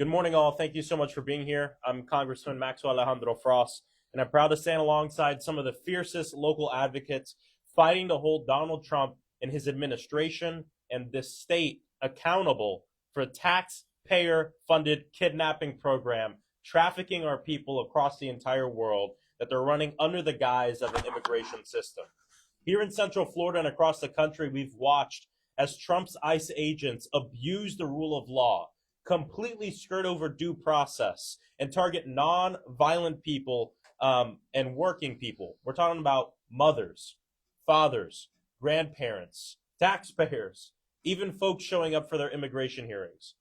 Good morning, all. Thank you so much for being here. I'm Congressman Maxwell Frost, and I'm proud to stand alongside some of the fiercest local advocates fighting to hold Donald Trump and his administration and this state accountable for a taxpayer-funded kidnapping program, trafficking our people across the entire world that they're running under the guise of an immigration system. Here in Central Florida and across the country, we've watched as Trump's ICE agents abuse the rule of law, completely skirt over due process, and target non-violent people and working people. We're talking about mothers, fathers, grandparents, taxpayers, even folks showing up for their immigration hearings.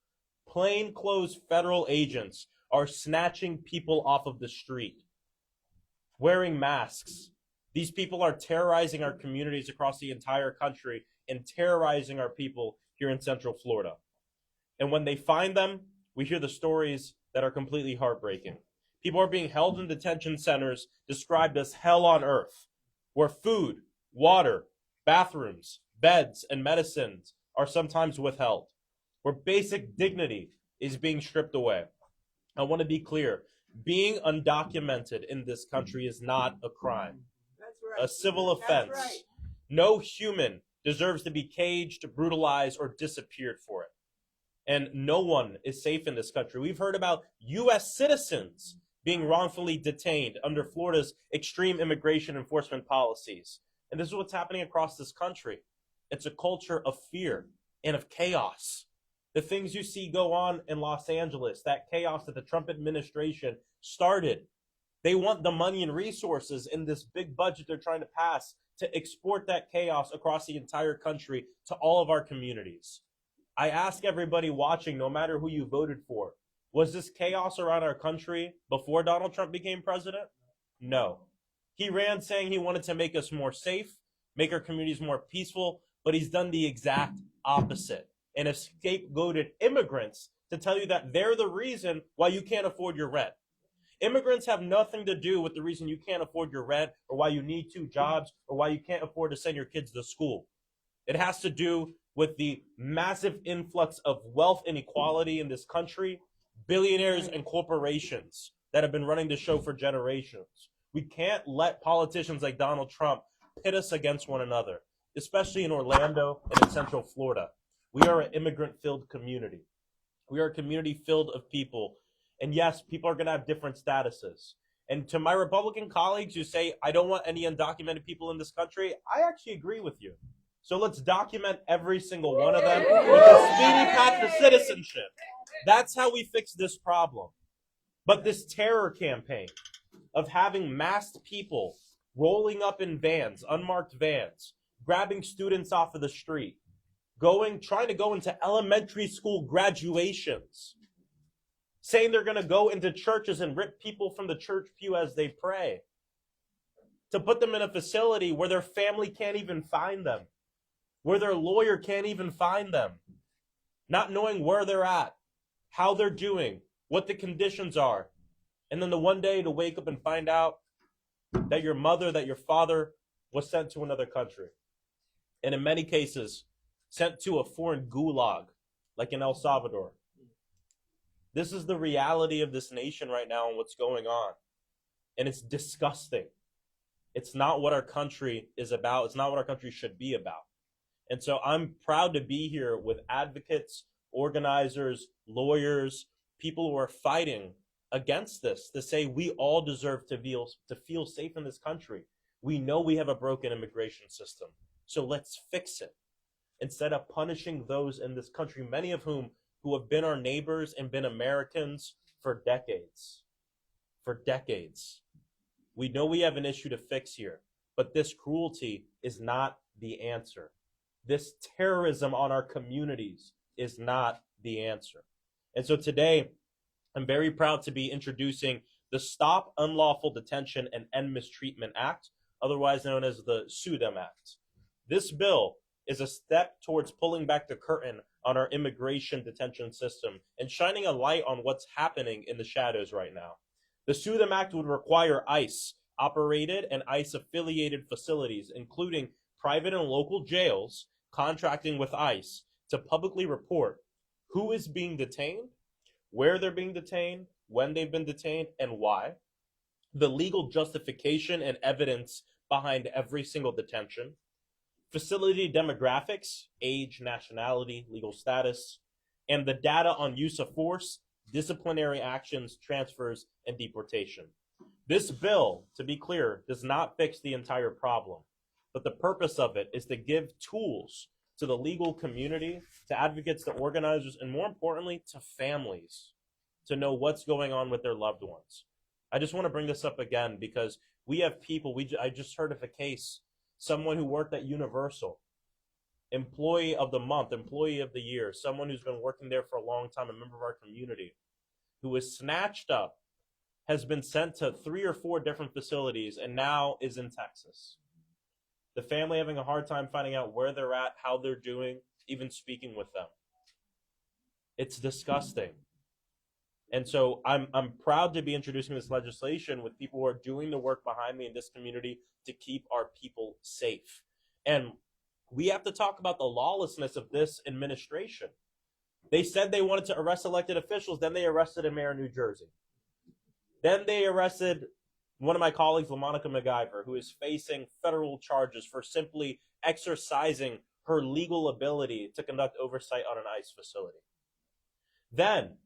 Plainclothes federal agents are snatching people off of the street, wearing masks. These people are terrorizing our communities across the entire country and terrorizing our people here in Central Florida. And when they find them, we hear the stories that are completely heartbreaking. People are being held in detention centers described as hell on earth, where food, water, bathrooms, beds, and medicines are sometimes withheld, where basic dignity is being stripped away. I want to be clear. Being undocumented in this country is not a crime. That's right. A civil offense. That's right. No human deserves to be caged, brutalized, or disappeared for it. And no one is safe in this country. We've heard about U.S. citizens being wrongfully detained under Florida's extreme immigration enforcement policies. And this is what's happening across this country. It's a culture of fear and of chaos. The things you see go on in Los Angeles, that chaos that the Trump administration started, they want the money and resources in this big budget they're trying to pass to export that chaos across the entire country to all of our communities. I ask everybody watching, no matter who you voted for, was this chaos around our country before Donald Trump became president? No. He ran saying he wanted to make us more safe, make our communities more peaceful, but he's done the exact opposite and has scapegoated immigrants to tell you that they're the reason why you can't afford your rent. Immigrants have nothing to do with the reason you can't afford your rent or why you need 2 jobs or why you can't afford to send your kids to school. It has to do with the massive influx of wealth inequality in this country, billionaires and corporations that have been running the show for generations. We can't let politicians like Donald Trump pit us against one another, especially in Orlando and in Central Florida. We are an immigrant-filled community. We are a community filled of people. And yes, people are going to have different statuses. And to my Republican colleagues who say, I don't want any undocumented people in this country, I actually agree with you. So let's document every single one of them with a speedy path to citizenship. That's how we fix this problem. But this terror campaign of having masked people rolling up in vans, unmarked vans, grabbing students off of the street, trying to go into elementary school graduations, saying they're going to go into churches and rip people from the church pew as they pray, to put them in a facility where their family can't even find them, where their lawyer can't even find them, not knowing where they're at, how they're doing, what the conditions are. And then the one day to wake up and find out that your mother, that your father was sent to another country. And in many cases, sent to a foreign gulag, like in El Salvador. This is the reality of this nation right now and what's going on. And it's disgusting. It's not what our country is about. It's not what our country should be about. And so I'm proud to be here with advocates, organizers, lawyers, people who are fighting against this, to say we all deserve to feel safe in this country. We know we have a broken immigration system, so let's fix it. Instead of punishing those in this country, many of whom who have been our neighbors and been Americans for decades. For decades. We know we have an issue to fix here, but this cruelty is not the answer. This terrorism on our communities is not the answer. And so today, I'm very proud to be introducing the Stop Unlawful Detention and End Mistreatment Act, otherwise known as the SUDEM Act. This bill is a step towards pulling back the curtain on our immigration detention system and shining a light on what's happening in the shadows right now. The SUDEM Act would require ICE-operated and ICE-affiliated facilities, including private and local jails, contracting with ICE to publicly report who is being detained, where they're being detained, when they've been detained, and why, the legal justification and evidence behind every single detention, facility demographics, age, nationality, legal status, and the data on use of force, disciplinary actions, transfers, and deportation. This bill, to be clear, does not fix the entire problem, but the purpose of it is to give tools to the legal community, to advocates, to organizers, and more importantly, to families to know what's going on with their loved ones. I just want to bring this up again because we have people, I just heard of a case, someone who worked at Universal, employee of the month, employee of the year, someone who's been working there for a long time, a member of our community, who was snatched up, has been sent to 3 or 4 different facilities, and now is in Texas. The family having a hard time finding out where they're at, how they're doing, even speaking with them. It's disgusting. And so I'm proud to be introducing this legislation with people who are doing the work behind me in this community to keep our people safe. And we have to talk about the lawlessness of this administration. They said they wanted to arrest elected officials, then they arrested a mayor in New Jersey. Then they arrested one of my colleagues, LaMonica MacGyver, who is facing federal charges for simply exercising her legal ability to conduct oversight on an ICE facility. Then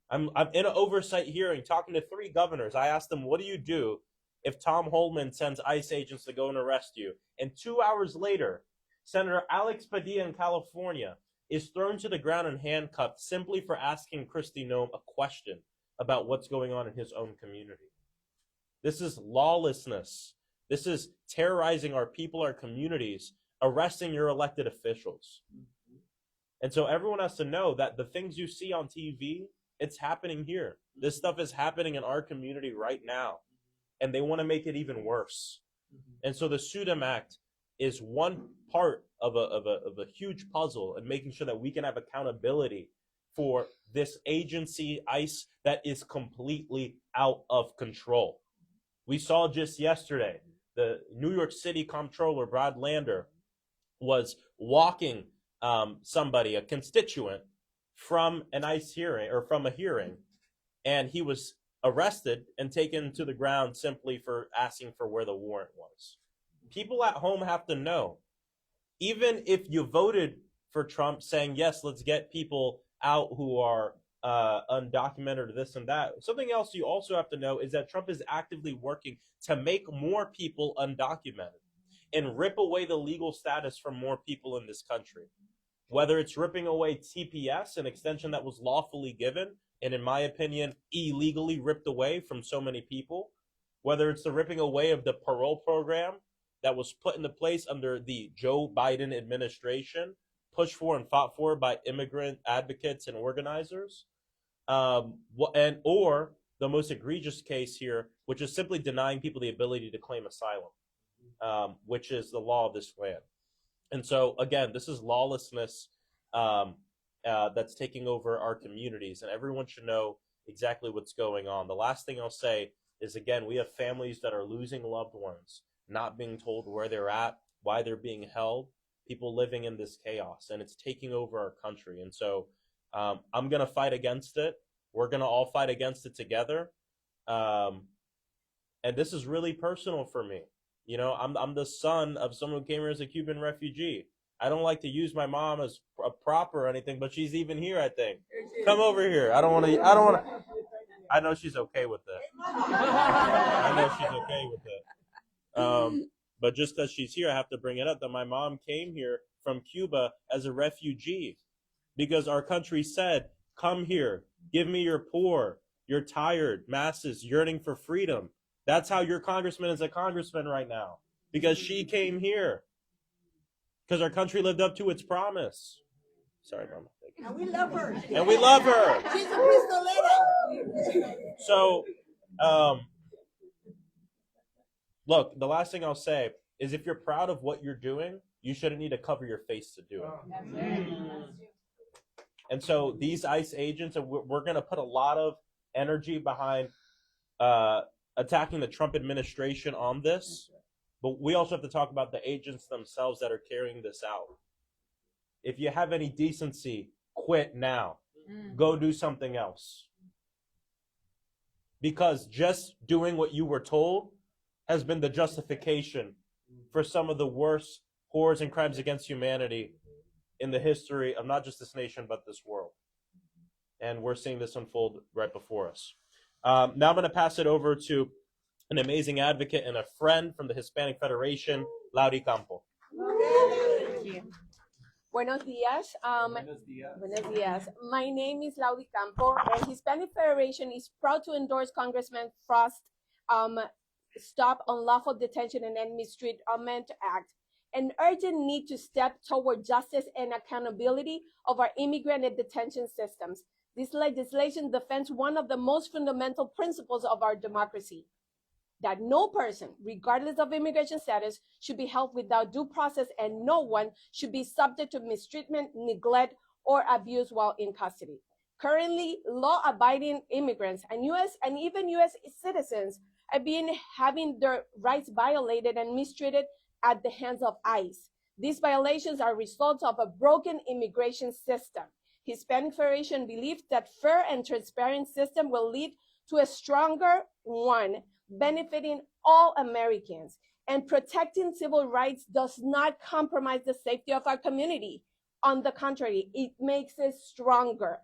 I'm in an oversight hearing talking to 3 governors. I asked them, what do you do if Tom Homan sends ICE agents to go and arrest you? And 2 hours later, Senator Alex Padilla in California is thrown to the ground and handcuffed simply for asking Kristi Noem a question about what's going on in his own community. This is lawlessness. This is terrorizing our people, our communities, arresting your elected officials. And so everyone has to know that the things you see on TV, it's happening here. This stuff is happening in our community right now. And they want to make it even worse. And so the SUDEM Act is one part of a huge puzzle in making sure that we can have accountability for this agency, ICE, that is completely out of control. We saw just yesterday, the New York City Comptroller, Brad Lander, was walking somebody, a constituent, from an ICE hearing, or from a hearing, and he was arrested and taken to the ground simply for asking for where the warrant was. People at home have to know, even if you voted for Trump saying, yes, let's get people out who are undocumented or this and that, something else you also have to know is that Trump is actively working to make more people undocumented and rip away the legal status from more people in this country. Whether it's ripping away TPS, an extension that was lawfully given, and in my opinion, illegally ripped away from so many people, whether it's the ripping away of the parole program that was put into place under the Joe Biden administration, pushed for and fought for by immigrant advocates and organizers, or the most egregious case here, which is simply denying people the ability to claim asylum, which is the law of this land. And so, again, this is lawlessness that's taking over our communities, and everyone should know exactly what's going on. The last thing I'll say is, again, we have families that are losing loved ones, not being told where they're at, why they're being held, people living in this chaos, and it's taking over our country. And so I'm going to fight against it. We're going to all fight against it together. And this is really personal for me. You know, I'm the son of someone who came here as a Cuban refugee. I don't like to use my mom as a prop or anything, but she's even here, I think. Come over here. I know she's okay with it. I know she's okay with it. But just because she's here, I have to bring it up that my mom came here from Cuba as a refugee because our country said, come here, give me your poor, your tired masses yearning for freedom. That's how your congressman is a congressman right now, because she came here because our country lived up to its promise. Sorry, Mama. And we love her. And we love her. She's a pistoleta. So, look, the last thing I'll say is if you're proud of what you're doing, you shouldn't need to cover your face to do it. And so these ICE agents, and we're going to put a lot of energy behind attacking the Trump administration on this, but we also have to talk about the agents themselves that are carrying this out. If you have any decency, quit now. go do something else. Because just doing what you were told has been the justification for some of the worst horrors and crimes against humanity in the history of not just this nation, but this world. And we're seeing this unfold right before us. Now I'm going to pass it over to an amazing advocate and a friend from the Hispanic Federation, Laudi Campo. Thank you. Buenos dias. Buenos dias. My name is Laudi Campo, and Hispanic Federation is proud to endorse Congressman Frost Stop Unlawful Detention and End Mistreatment Act, an urgent need to step toward justice and accountability of our immigrant and detention systems. This legislation defends one of the most fundamental principles of our democracy, that no person, regardless of immigration status, should be held without due process, and no one should be subject to mistreatment, neglect, or abuse while in custody. Currently, law-abiding immigrants and even U.S. citizens are having their rights violated and mistreated at the hands of ICE. These violations are results of a broken immigration system. Hispanic Federation believes that fair and transparent system will lead to a stronger one, benefiting all Americans. And protecting civil rights does not compromise the safety of our community. On the contrary, it makes it stronger.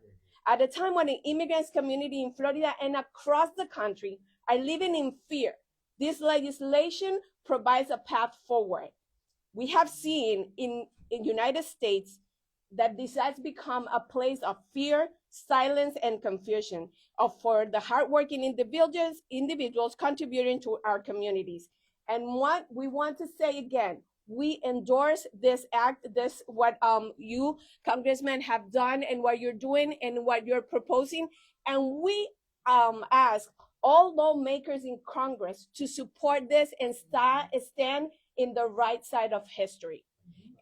At a time when the immigrants community in Florida and across the country are living in fear, this legislation provides a path forward. We have seen in United States that this has become a place of fear, silence, and confusion for the hardworking individuals contributing to our communities. And what we want to say again, we endorse this act, what you, Congressman, have done and what you're doing and what you're proposing. And we ask all lawmakers in Congress to support this and stand in the right side of history.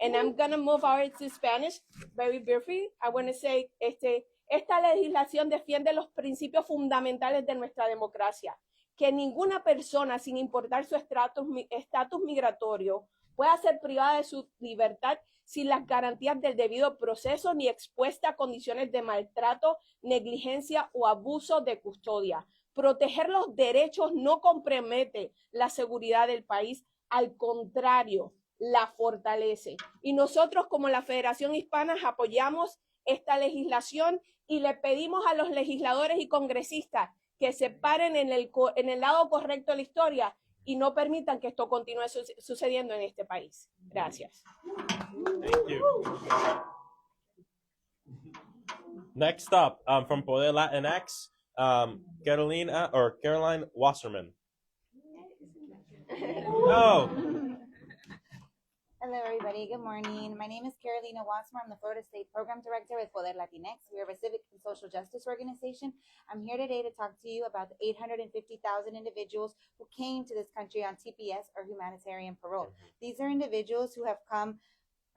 And I'm going to move over to Spanish very briefly. I want to say, esta legislación defiende los principios fundamentales de nuestra democracia, que ninguna persona, sin importar su estatus migratorio, pueda ser privada de su libertad sin las garantías del debido proceso ni expuesta a condiciones de maltrato, negligencia o abuso de custodia. Proteger los derechos no compromete la seguridad del país, al contrario, la fortalece. Y nosotros como la Federación Hispana apoyamos esta legislación y le pedimos a los legisladores y congresistas que se paren en el lado correcto de la historia y no permitan que esto continúe sucediendo en este país. Gracias. Thank you. Next up, from Poder Latinx, Caroline Wasserman. Oh. Hello, everybody. Good morning. My name is Carolina Wasmer. I'm the Florida State Program Director with Poder Latinx. We are a civic and social justice organization. I'm here today to talk to you about the 850,000 individuals who came to this country on TPS or humanitarian parole. These are individuals who have come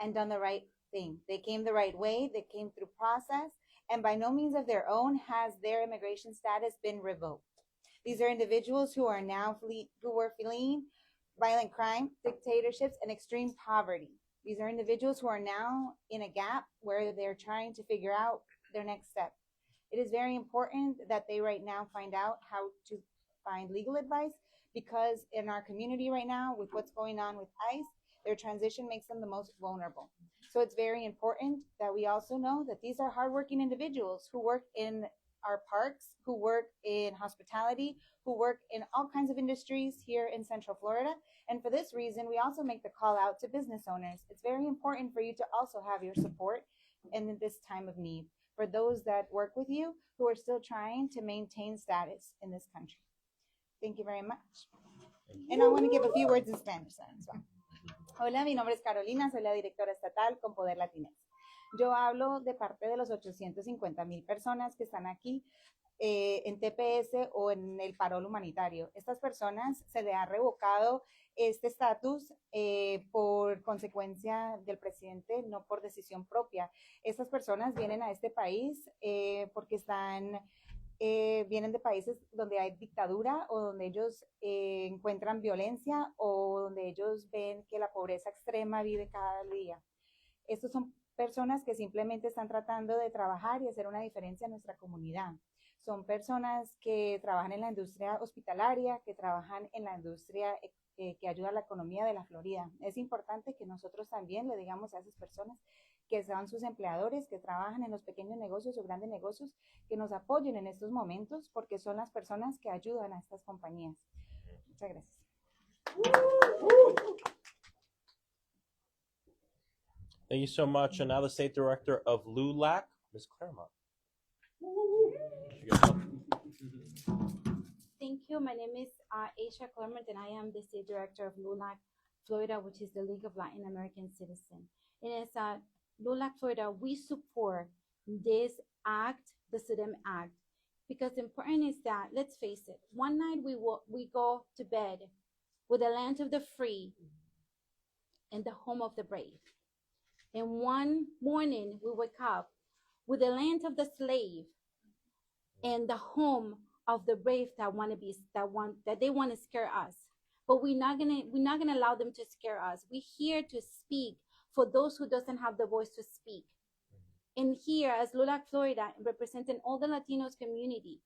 and done the right thing. They came the right way. They came through process, and by no means of their own has their immigration status been revoked. These are individuals who are now fleeing violent crime, dictatorships, and extreme poverty. These are individuals who are now in a gap where they're trying to figure out their next step. It is very important that they right now find out how to find legal advice, because in our community right now, with what's going on with ICE, their transition makes them the most vulnerable. So it's very important that we also know that these are hardworking individuals who work in our parks, who work in hospitality, who work in all kinds of industries here in Central Florida. And for this reason, we also make the call out to business owners. It's very important for you to also have your support in this time of need for those that work with you who are still trying to maintain status in this country. Thank you very much. And I want to give a few words in Spanish as well. Hola, mi nombre es Carolina, soy la directora estatal con Poder Latinx. Yo hablo de parte de los 850,000 personas que están aquí en TPS o en el parol humanitario. Estas personas se le ha revocado este estatus por consecuencia del presidente, no por decisión propia. Estas personas vienen a este país porque vienen de países donde hay dictadura o donde ellos encuentran violencia o donde ellos ven que la pobreza extrema vive cada día. Estos son personas que simplemente están tratando de trabajar y hacer una diferencia en nuestra comunidad. Son personas que trabajan en la industria hospitalaria, que trabajan en la industria que ayuda a la economía de la Florida. Es importante que nosotros también le digamos a esas personas que son sus empleadores, que trabajan en los pequeños negocios o grandes negocios, que nos apoyen en estos momentos, porque son las personas que ayudan a estas compañías. Muchas gracias. Thank you so much. And now the State Director of LULAC, Ms. Claremont. Thank you. My name is Aisha Clement, and I am the State Director of LULAC, Florida, which is the League of Latin American Citizens. And as LULAC, Florida, we support this act, the SUDEM Act, because the important is that, let's face it, one night we go to bed with the land of the free and the home of the brave. And one morning we wake up with the land of the slave and the home of the brave that they want to scare us. But we're not gonna allow them to scare us. We're here to speak for those who doesn't have the voice to speak. And here, as LULAC Florida, representing all the Latinos community,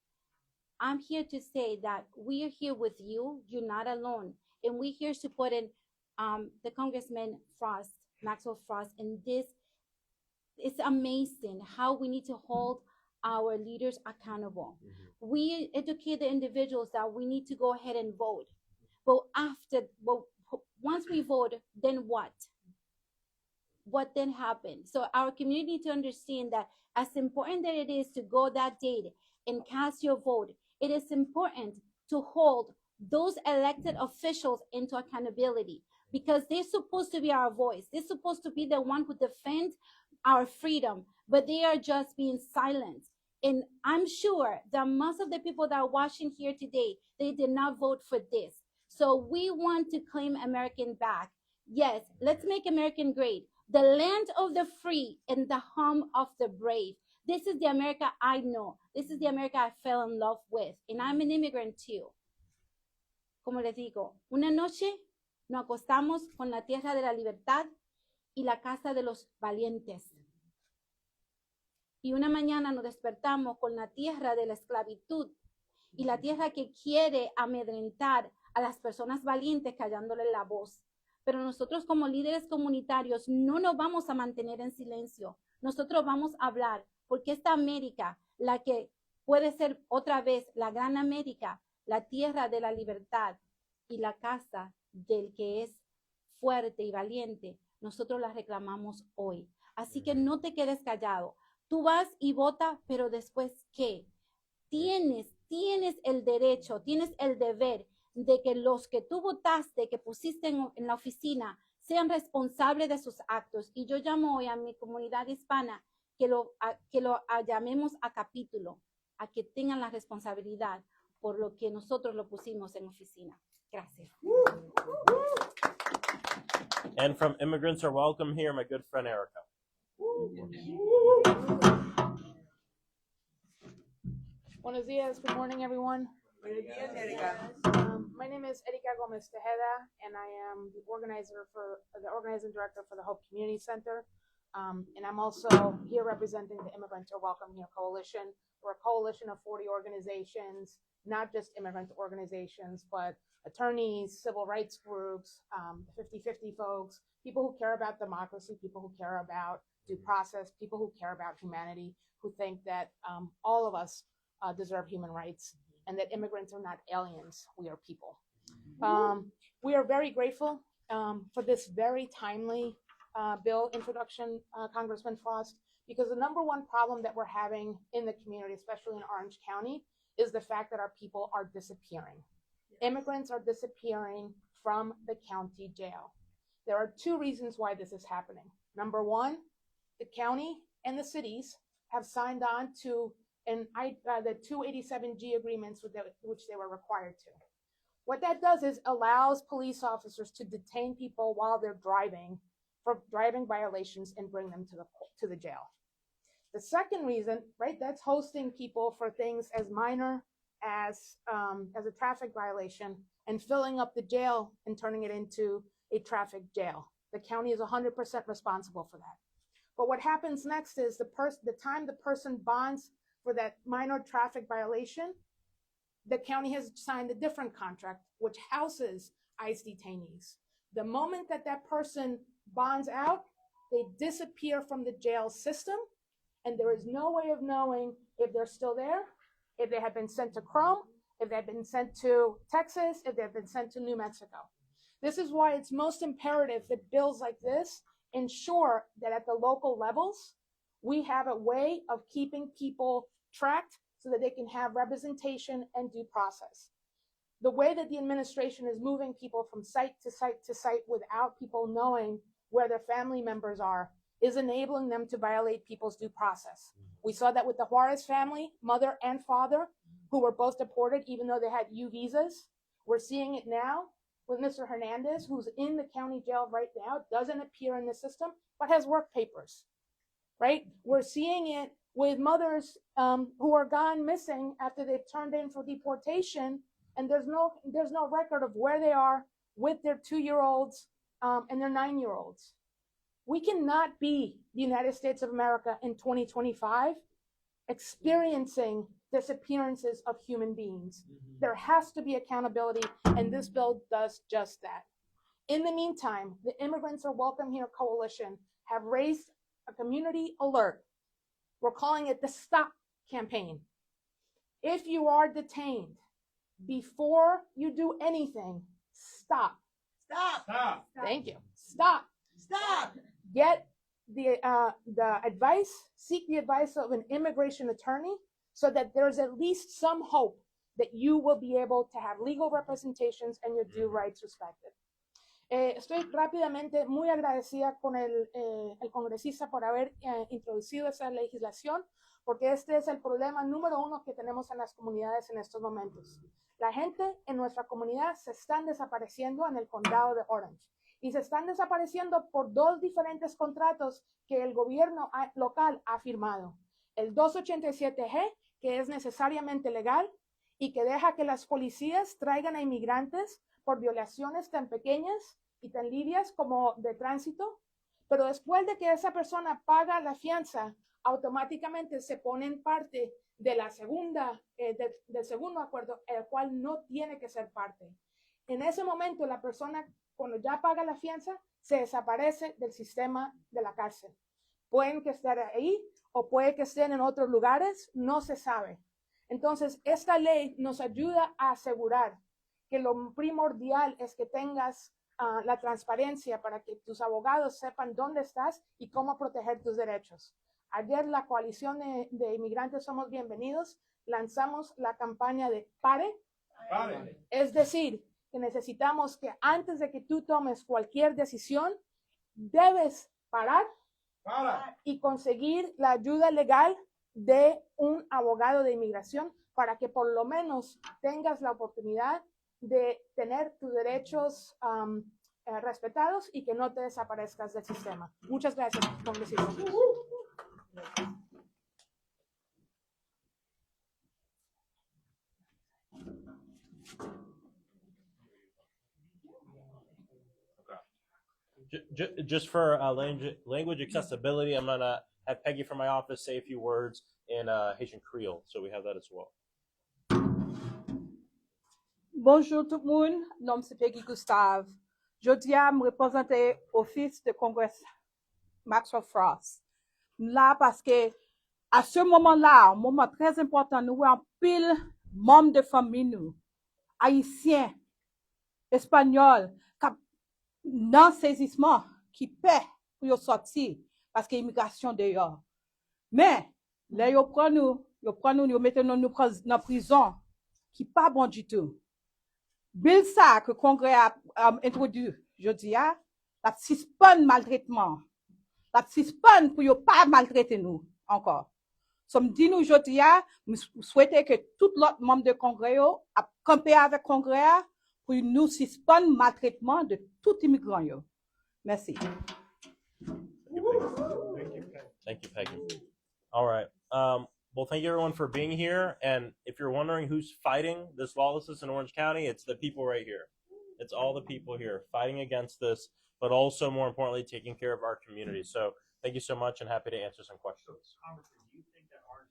I'm here to say that we are here with you. You're not alone, and we're here supporting the Congressman Frost, Maxwell Frost, and this. It's amazing how we need to hold our leaders accountable. We educate the individuals that we need to go ahead and vote. But once we vote, then what? What then happens? So our community need to understand that as important that it is to go that date and cast your vote, it is important to hold those elected officials into accountability, because they're supposed to be our voice. They're supposed to be the one who defend our freedom, but they are just being silent. And I'm sure that most of the people that are watching here today, they did not vote for this. So we want to claim American back. Yes, let's make American great. The land of the free and the home of the brave. This is the America I know. This is the America I fell in love with. And I'm an immigrant too. Como les digo, una noche nos acostamos con la tierra de la libertad y la casa de los valientes. Y una mañana nos despertamos con la tierra de la esclavitud y la tierra que quiere amedrentar a las personas valientes callándole la voz. Pero nosotros como líderes comunitarios no nos vamos a mantener en silencio. Nosotros vamos a hablar, porque esta América, la que puede ser otra vez la gran América, la tierra de la libertad y la casa del que es fuerte y valiente, nosotros la reclamamos hoy. Así que no te quedes callado. Tú vas y vota, pero después, ¿qué? Tienes el derecho, tienes el deber de que los que tú votaste, que pusiste en la oficina, sean responsables de sus actos. Y yo llamo hoy a mi comunidad hispana que lo llamemos a capítulo, a que tengan la responsabilidad por lo que nosotros lo pusimos en oficina. Gracias. And from Immigrants Are Welcome here, my good friend Erica. Buenos dias. Good morning, everyone. My name is Erika Gomez Tejeda, and I am the organizing director for the Hope Community Center. And I'm also here representing the Immigrants Are Welcome Here Coalition. We're a coalition of 40 organizations, not just immigrant organizations, but attorneys, civil rights groups, 50-50 folks, people who care about democracy, people who care about due process, people who care about humanity, who think that all of us deserve human rights and that immigrants are not aliens, we are people. We are very grateful for this very timely bill introduction, Congressman Frost, because the number one problem that we're having in the community, especially in Orange County, is the fact that our people are disappearing. Immigrants are disappearing from the county jail. There are two reasons why this is happening. Number one, the county and the cities have signed on to the 287G agreements which they were required to. What that does is allows police officers to detain people while they're driving for driving violations and bring them to the jail. The second reason, right, that's hosting people for things as minor as a traffic violation and filling up the jail and turning it into a traffic jail. The county is 100% responsible for that. But what happens next is the time the person bonds for that minor traffic violation, the county has signed a different contract, which houses ICE detainees. The moment that that person bonds out, they disappear from the jail system, and there is no way of knowing if they're still there, if they have been sent to Chrome, if they've been sent to Texas, if they've been sent to New Mexico. This is why it's most imperative that bills like this ensure that at the local levels, we have a way of keeping people tracked so that they can have representation and due process. The way that the administration is moving people from site to site to site without people knowing where their family members are is enabling them to violate people's due process. We saw that with the Juarez family, mother and father, who were both deported even though they had U visas. We're seeing it now with Mr. Hernandez, who's in the county jail right now, doesn't appear in the system, but has work papers, right? We're seeing it with mothers who are gone missing after they've turned in for deportation, and there's no record of where they are with their 2-year-olds and their 9-year-olds. We cannot be the United States of America in 2025 experiencing disappearances of human beings. There has to be accountability, and this bill does just that. In the meantime, the Immigrants Are Welcome Here Coalition have raised a community alert. We're calling it the STOP campaign. If you are detained, before you do anything, stop. Stop. Stop. Thank you. Stop. Stop. Get the advice, seek the advice of an immigration attorney so that there's at least some hope that you will be able to have legal representations and your due rights respected. Estoy rápidamente muy agradecida con el congresista por haber introducido esa legislación, porque este es el problema número 1 que tenemos en las comunidades en estos momentos. La gente en nuestra comunidad se están desapareciendo en el condado de Orange. Y se están desapareciendo por 2 diferentes contratos que el gobierno local ha firmado. El 287G, que es necesariamente legal y que deja que las policías traigan a inmigrantes por violaciones tan pequeñas y tan livias como de tránsito, pero después de que esa persona paga la fianza, automáticamente se pone en parte de la del segundo acuerdo, el cual no tiene que ser parte. En ese momento, la persona, cuando ya paga la fianza, se desaparece del sistema de la cárcel. Pueden que estén ahí o puede que estén en otros lugares, no se sabe. Entonces, esta ley nos ayuda a asegurar que lo primordial es que tengas la transparencia para que tus abogados sepan dónde estás y cómo proteger tus derechos. Ayer la coalición de inmigrantes Somos Bienvenidos lanzamos la campaña de PARE. Pare. Es decir, que necesitamos que antes de que tú tomes cualquier decisión, debes parar Para. y conseguir la ayuda legal de un abogado de inmigración para que por lo menos tengas la oportunidad de tener tus derechos respetados y que no te desaparezcas del sistema. Muchas gracias, congresista. Just for language accessibility, I'm going to have Peggy from my office say a few words in Haitian Creole, so we have that as well. Bonjour tout le monde, nom c'est Peggy Gustave. Jodi a me représenter office de Congrès Maxwell Frost. Là parce que à ce moment-là, un moment très important, nous avons pile membres de famille nous, haïtiens, espagnols, dans saisissement qui paient pour sortir parce que l'immigration dehors. Mais là yo prend nous, yo mettez nous dans prison qui pas bon du tout. Bill ça que Congrès a introduit jeudi a, la suspend maltraitement. La suspend pour yo pas maltraiter nous encore. Somme dit nous jeudi a, nous souhaitons que tout l'autre membre de Congrès yo a camper avec Congrès pour nous suspendre maltraitement de tout immigrant yo. Merci. Thank you, Peggy. All right. Well, thank you everyone for being here. And if you're wondering who's fighting this lawlessness in Orange County, it's the people right here. It's all the people here fighting against this, but also more importantly, taking care of our community. So Thank you so much, and happy to answer some questions. Congressman, do you think that our